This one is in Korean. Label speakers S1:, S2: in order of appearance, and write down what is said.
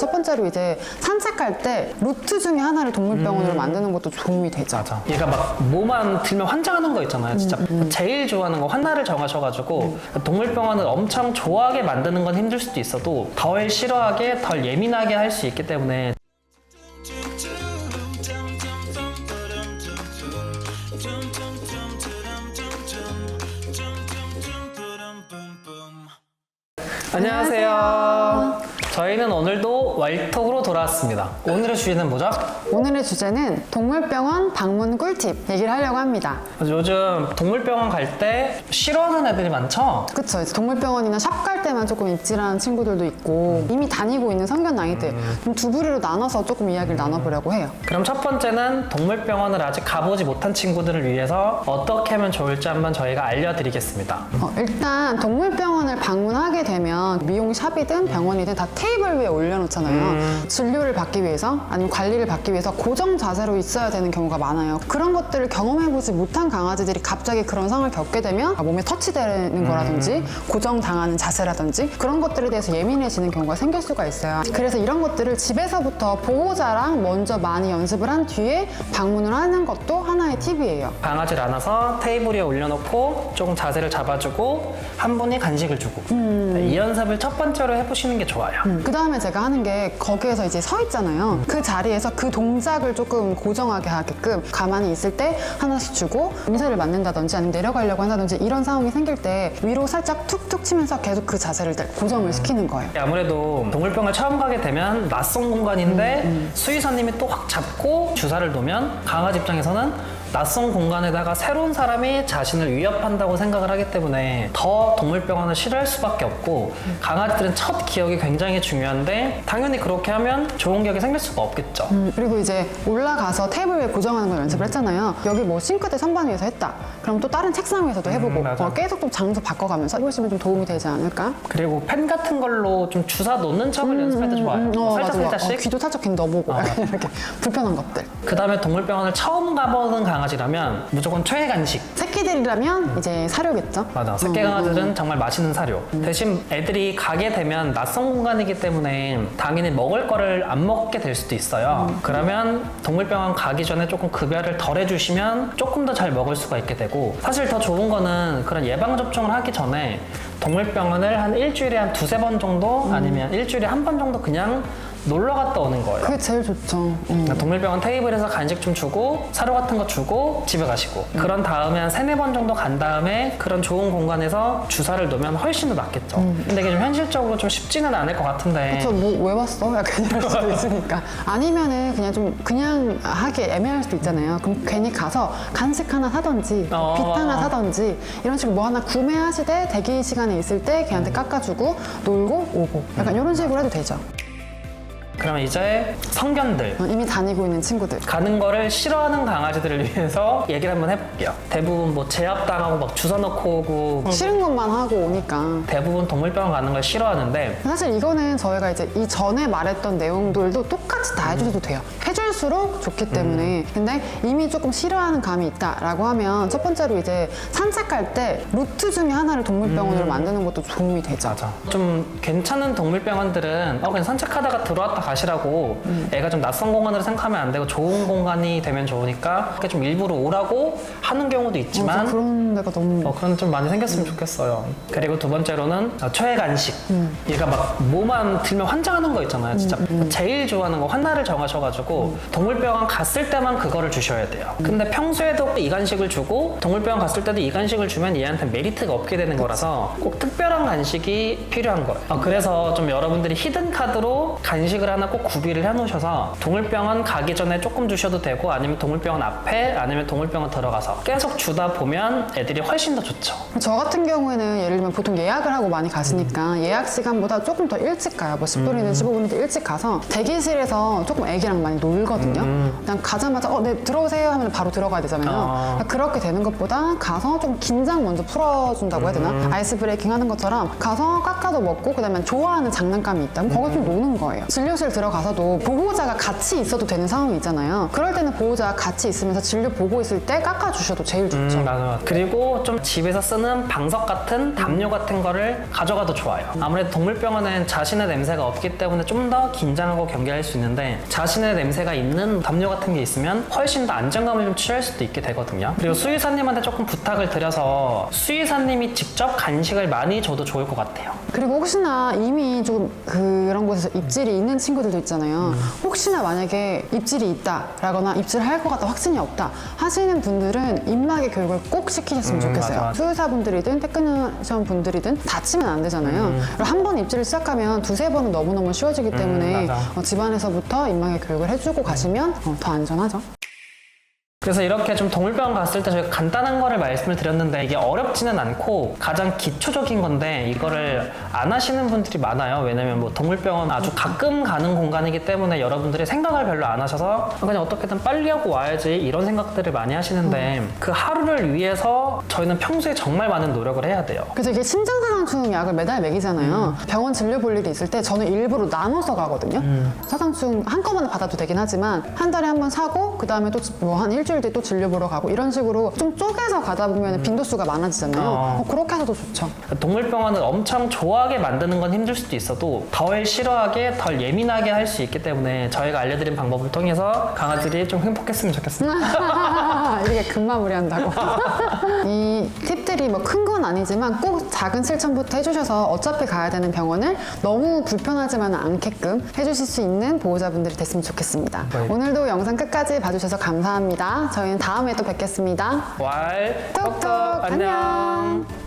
S1: 첫 번째로 이제 산책할 때 루트 중에 하나를 동물병원으로 만드는 것도 도움이 되죠.
S2: 맞아. 얘가 막 뭐만 들면 환장하는 거 있잖아요. 진짜 제일 좋아하는 거 환나를 정하셔가지고 동물병원을 엄청 좋아하게 만드는 건 힘들 수도 있어도 덜 싫어하게, 덜 예민하게 할 수 있기 때문에 안녕하세요. 저희는 오늘도 왈톡으로 돌아왔습니다. 오늘의 주제는 뭐죠?
S1: 오늘의 주제는 동물병원 방문 꿀팁 얘기를 하려고 합니다.
S2: 요즘 동물병원 갈 때 싫어하는 애들이 많죠?
S1: 그쵸. 이제 동물병원이나 샵 갈 때만 조금 입질하는 친구들도 있고 이미 다니고 있는 성견 아이들 좀 두 부류로 나눠서 조금 이야기를 나눠보려고 해요.
S2: 그럼 첫 번째는 동물병원을 아직 가보지 못한 친구들을 위해서 어떻게 하면 좋을지 한번 저희가 알려드리겠습니다.
S1: 일단 동물병원을 방문하게 되면 미용샵이든 병원이든 다 테이블 위에 올려놓잖아요. 진료를 받기 위해서 아니면 관리를 받기 위해서 고정 자세로 있어야 되는 경우가 많아요. 그런 것들을 경험해보지 못한 강아지들이 갑자기 그런 상황을 겪게 되면 몸에 터치되는 거라든지 고정당하는 자세라든지 그런 것들에 대해서 예민해지는 경우가 생길 수가 있어요. 그래서 이런 것들을 집에서부터 보호자랑 먼저 많이 연습을 한 뒤에 방문을 하는 것도 하나의 팁이에요.
S2: 강아지를 안아서 테이블 위에 올려놓고 조금 자세를 잡아주고 한 분이 간식을 주고 이 연습을 첫 번째로 해보시는 게 좋아요.
S1: 그 다음에 제가 하는 게 거기에서 이제 서 있잖아요. 그 자리에서 그 동작을 조금 고정하게 하게끔 가만히 있을 때 하나씩 주고 음세를 맞는다든지 아니면 내려가려고 한다든지 이런 상황이 생길 때 위로 살짝 툭툭 치면서 계속 그 자세를 고정을 시키는 거예요.
S2: 아무래도 동물병원 처음 가게 되면 낯선 공간인데 수의사님이 또 확 잡고 주사를 놓으면 강아지 입장에서는 낯선 공간에다가 새로운 사람이 자신을 위협한다고 생각을 하기 때문에 더 동물병원을 싫어할 수밖에 없고 강아지들은 첫 기억이 굉장히 중요한데 당연히 그렇게 하면 좋은 기억이 생길 수가 없겠죠.
S1: 그리고 이제 올라가서 테이블 위에 고정하는 걸 연습을 했잖아요. 여기 뭐 싱크대 선반 위에서 했다. 그럼 또 다른 책상 위에서도 해보고
S2: 맞아.
S1: 계속 좀 장소 바꿔가면서 해보시면 좀 도움이 되지 않을까?
S2: 그리고 펜 같은 걸로 좀 주사 놓는 척을 연습할 때 좋아요.
S1: 맞아.
S2: 살짝씩.
S1: 귀도 살짝 괜히 넣어보고 이렇게 불편한 것들.
S2: 그 다음에 동물병원을 처음 가보는 강아지라면 무조건 최애 간식.
S1: 새끼들이라면 이제 사료겠죠?
S2: 맞아. 새끼 강아지들은 정말 맛있는 사료. 대신 애들이 가게 되면 낯선 공간이기 때문에 당연히 먹을 거를 안 먹게 될 수도 있어요. 그러면 동물병원 가기 전에 조금 급여를 덜 해주시면 조금 더 잘 먹을 수가 있게 되고 사실 더 좋은 거는 그런 예방접종을 하기 전에 동물병원을 한 일주일에 한 두세 번 정도 아니면 일주일에 한 번 정도 그냥 놀러 갔다 오는 거예요.
S1: 그게 제일 좋죠.
S2: 동물병원 테이블에서 간식 좀 주고 사료 같은 거 주고 집에 가시고 그런 다음에 한 세네 번 정도 간 다음에 그런 좋은 공간에서 주사를 놓으면 훨씬 더 낫겠죠. 근데 이게 좀 현실적으로 좀 쉽지는 않을 것 같은데
S1: 저 뭐 왜 왔어? 약간 이럴 수도 있으니까. 아니면은 그냥 하기 애매할 수도 있잖아요. 그럼 괜히 가서 간식 하나 사던지 빛 하나 사던지 이런 식으로 뭐 하나 구매하시되 대기 시간에 있을 때 걔한테 깎아주고 놀고 오고 약간 이런 식으로 해도 되죠.
S2: 그러면 이제 성견들
S1: 이미 다니고 있는 친구들.
S2: 가는 거를 싫어하는 강아지들을 위해서 얘기를 한번 해볼게요. 대부분 뭐 제압당하고 막 주사 넣고 오고
S1: 싫은 것만 하고 오니까.
S2: 대부분 동물병원 가는 걸 싫어하는데
S1: 사실 이거는 저희가 이제 이 전에 말했던 내용들도 똑같이 다 해주셔도 돼요. 해줄수록 좋기 때문에. 근데 이미 조금 싫어하는 감이 있다라고 하면 첫 번째로 이제 산책할 때 루트 중에 하나를 동물병원으로 만드는 것도 도움이 되죠.
S2: 맞아. 좀 괜찮은 동물병원들은 그냥 산책하다가 들어왔다 가시라고 애가 좀 낯선 공간으로 생각하면 안 되고 좋은 공간이 되면 좋으니까 이렇게 좀 일부러 오라고 하는 경우도 있지만
S1: 맞아, 그런 데가 너무
S2: 그런 좀 많이 생겼으면 좋겠어요. 그리고 두 번째로는 최애 간식. 얘가 막 뭐만 들면 환장하는 거 있잖아요. 진짜 제일 좋아하는 거 환나를 정하셔가지고 동물병원 갔을 때만 그거를 주셔야 돼요. 근데 평소에도 이 간식을 주고 동물병원 갔을 때도 이 간식을 주면 얘한테 메리트가 없게 되는 거라서 꼭 특별한 간식이 필요한 거예요. 그래서 좀 여러분들이 히든 카드로 간식을 하나 꼭 구비를 해놓으셔서 동물병원 가기 전에 조금 주셔도 되고 아니면 동물병원 앞에 아니면 동물병원 들어가서 계속 주다 보면 애들이 훨씬 더 좋죠.
S1: 저 같은 경우에는 예를 들면 보통 예약을 하고 많이 가시니까 예약 시간보다 조금 더 일찍 가요. 뭐 10분이든 15분이든 일찍 가서 대기실에서 조금 애기랑 많이 놀거든요. 되거든요. 그냥 가자마자 네 들어오세요 하면 바로 들어가야 되잖아요. 그렇게 되는 것보다 가서 좀 긴장 먼저 풀어준다고 해야 되나? 아이스 브레이킹 하는 것처럼 가서 깎아도 먹고 그다음에 좋아하는 장난감이 있다면 거기 좀 노는 거예요. 진료실 들어가서도 보호자가 같이 있어도 되는 상황이 있잖아요. 그럴 때는 보호자가 같이 있으면서 진료 보고 있을 때 깎아주셔도 제일 좋죠.
S2: 맞아. 그리고 좀 집에서 쓰는 방석 같은 담요 같은 거를 가져가도 좋아요. 아무래도 동물병원은 자신의 냄새가 없기 때문에 좀 더 긴장하고 경계할 수 있는데 자신의 냄새가 있는 담요 같은 게 있으면 훨씬 더 안정감을 좀 취할 수도 있게 되거든요. 그리고 수의사님한테 조금 부탁을 드려서 수의사님이 직접 간식을 많이 줘도 좋을 것 같아요.
S1: 그리고 혹시나 이미 좀 그런 곳에서 입질이 있는 친구들도 있잖아요. 혹시나 만약에 입질이 있다라거나 입질할 것 같다 확신이 없다 하시는 분들은 입마개 교육을 꼭 시키셨으면 좋겠어요.
S2: 맞아.
S1: 수의사분들이든 테크니션 분들이든 다치면 안 되잖아요. 그리고 한 번 입질을 시작하면 두세 번은 너무너무 쉬워지기 때문에 집안에서부터 입마개 교육을 해주고 가시면 더 안전하죠.
S2: 그래서 이렇게 좀 동물병원 갔을 때 저희가 간단한 거를 말씀을 드렸는데 이게 어렵지는 않고 가장 기초적인 건데 이거를 안 하시는 분들이 많아요. 왜냐면 뭐 동물병원 아주 가끔 가는 공간이기 때문에 여러분들이 생각을 별로 안 하셔서 그냥 어떻게든 빨리 하고 와야지 이런 생각들을 많이 하시는데 그 하루를 위해서 저희는 평소에 정말 많은 노력을 해야 돼요.
S1: 그래서 이게 신장사상충 약을 매달 먹이잖아요. 병원 진료 볼 일이 있을 때 저는 일부러 나눠서 가거든요. 사상충 한꺼번에 받아도 되긴 하지만 한 달에 한 번 사고 그 다음에 또 뭐 한 일주일 뒤에 또 진료 보러 가고 이런 식으로 좀 쪼개서 가다 보면 빈도수가 많아지잖아요. 그렇게 해서도 좋죠.
S2: 동물병원을 엄청 좋아하게 만드는 건 힘들 수도 있어도 덜 싫어하게 덜 예민하게 할 수 있기 때문에 저희가 알려드린 방법을 통해서 강아지들이 좀 행복했으면 좋겠습니다.
S1: 이렇게 급마무리한다고. 이 팁들이 뭐 큰 건 아니지만 꼭 작은 실천부터 해주셔서 어차피 가야 되는 병원을 너무 불편하지만 않게끔 해주실 수 있는 보호자분들이 됐으면 좋겠습니다.
S2: 네.
S1: 오늘도 영상 끝까지 봐주셔서 감사합니다. 저희는 다음에 또 뵙겠습니다.
S2: 왈
S1: 톡톡
S2: 안녕.
S1: 안녕.